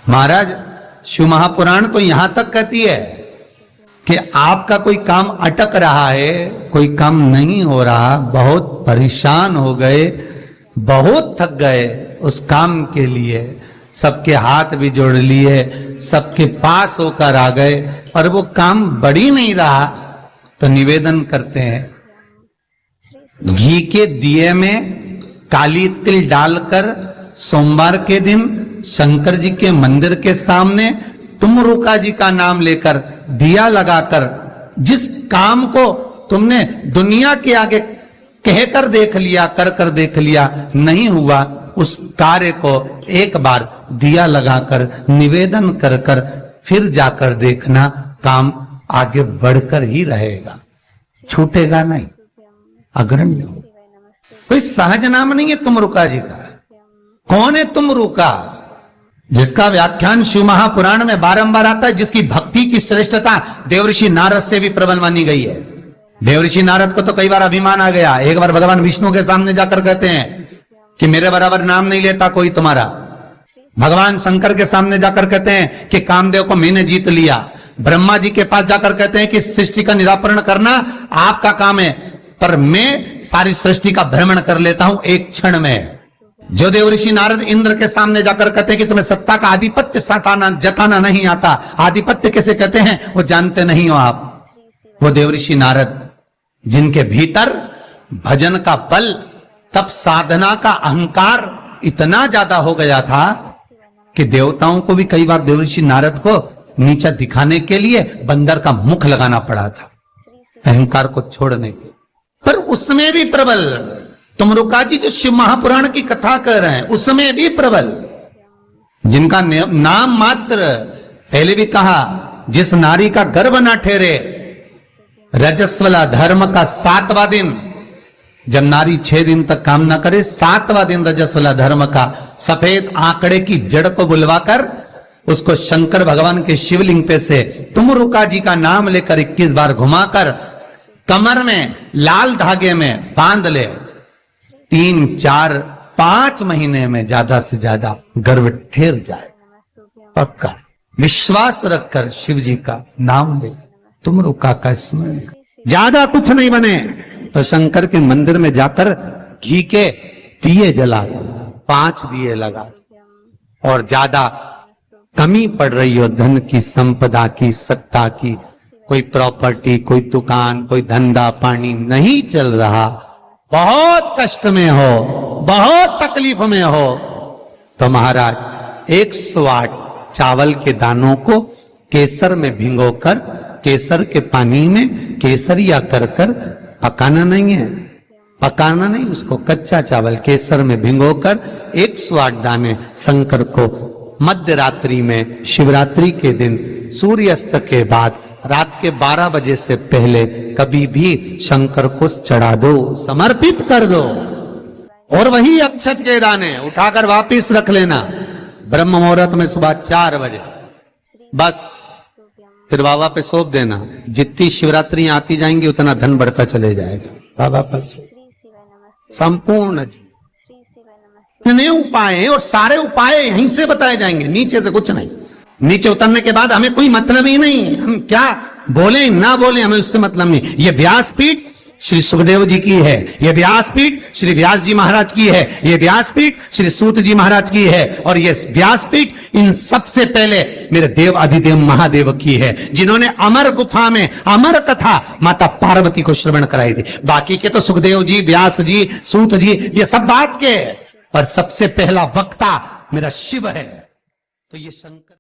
महाराज शिव महापुराण तो यहां तक कहती है कि आपका कोई काम अटक रहा है, कोई काम नहीं हो रहा, बहुत परेशान हो गए, बहुत थक गए, उस काम के लिए सबके हाथ भी जोड़ लिए, सबके पास होकर आ गए और वो काम बढ़ ही नहीं रहा, तो निवेदन करते हैं घी के दिए में काली तिल डालकर सोमवार के दिन शंकर जी के मंदिर के सामने तुमरुका जी का नाम लेकर दिया लगाकर जिस काम को तुमने दुनिया के आगे कहकर देख लिया, कर देख लिया, नहीं हुआ, उस कार्य को एक बार दिया लगाकर निवेदन कर फिर जाकर देखना, काम आगे बढ़कर ही रहेगा, छूटेगा नहीं, अग्रण्य हो। कोई सहज नाम नहीं है तुमरुका जी का। कौन है तुमरुका? जिसका व्याख्यान शिव महापुराण में बारंबार आता है, जिसकी भक्ति की श्रेष्ठता देवऋषि नारद से भी प्रबल मानी गई है। देवऋषि नारद को तो कई बार अभिमान आ गया, एक बार भगवान विष्णु के सामने जाकर कहते हैं कि मेरे बराबर नाम नहीं लेता कोई तुम्हारा। भगवान शंकर के सामने जाकर कहते हैं कि कामदेव को मैंने जीत लिया। ब्रह्मा जी के पास जाकर कहते हैं कि सृष्टि का निराकरण करना आपका काम है, पर मैं सारी सृष्टि का भ्रमण कर लेता हूं एक क्षण में। जो देवऋषि नारद इंद्र के सामने जाकर कहते हैं कि तुम्हें सत्ता का आधिपत्य जताना नहीं आता, आधिपत्य कैसे कहते हैं वो जानते नहीं हो आप। वो देवऋषि नारद जिनके भीतर भजन का बल, तप साधना का अहंकार इतना ज्यादा हो गया था कि देवताओं को भी कई बार देवऋषि नारद को नीचा दिखाने के लिए बंदर का मुख लगाना पड़ा था, अहंकार को छोड़ने के। पर उसमें भी प्रबल तुमरुका जी जो शिव महापुराण की कथा कर रहे हैं, उसमें भी प्रबल, जिनका नाम मात्र, पहले भी कहा, जिस नारी का गर्भ ना ठहरे, रजस्वला धर्म का 7वां दिन, जब नारी 6 दिन तक काम ना करे, 7वां दिन रजस्वला धर्म का, सफेद आंकड़े की जड़ को बुलवाकर उसको शंकर भगवान के शिवलिंग पे से तुमरुका जी का नाम लेकर 21 बार घुमाकर कमर में लाल धागे में बांध ले, 3, 4, 5 महीने में ज्यादा से ज्यादा गर्भ ठहर जाए। पक्का विश्वास रखकर शिव जी का नाम ले, तुमरुका का स्मरण, ज्यादा कुछ नहीं बने तो शंकर के मंदिर में जाकर घी के दिए जला, 5 दिए लगा, और ज्यादा कमी पड़ रही हो धन की, संपदा की, सत्ता की, कोई प्रॉपर्टी, कोई दुकान, कोई धंधा पानी नहीं चल रहा, बहुत कष्ट में हो, बहुत तकलीफ में हो, तो महाराज 108 चावल के दानों को केसर में भिगोकर, केसर के पानी में केसरिया कर पकाना नहीं है, पकाना नहीं, उसको कच्चा चावल केसर में भिगोकर 108 दाने शंकर को मध्य रात्रि में, शिवरात्रि के दिन, सूर्यास्त के बाद, रात के 12 बजे से पहले कभी भी शंकर को चढ़ा दो, समर्पित कर दो। और वही अक्षत के दाने उठाकर वापिस रख लेना ब्रह्म मुहूर्त में सुबह 4 बजे, बस फिर बाबा पे सौंप देना। जितनी शिवरात्रि आती जाएंगी उतना धन बढ़ता चले जाएगा बाबा पर। संपूर्ण इतने उपाय हैं और सारे उपाय यहीं से बताए जाएंगे, नीचे से कुछ नहीं। नीचे उतरने के बाद हमें कोई मतलब ही नहीं, हम क्या बोले ना बोले हमें उससे मतलब नहीं। ये व्यासपीठ श्री सुखदेव जी की है, ये व्यासपीठ श्री व्यास जी महाराज की है, ये व्यासपीठ श्री सूत जी महाराज की है, और ये व्यासपीठ इन सबसे पहले मेरे देव अधिदेव महादेव की है, जिन्होंने अमर गुफा में अमर कथा माता पार्वती को श्रवण कराई थी। बाकी के तो सुखदेव जी, व्यास जी, सूत जी, ये सब बात के, पर सबसे पहला वक्ता मेरा शिव है। तो ये शंकर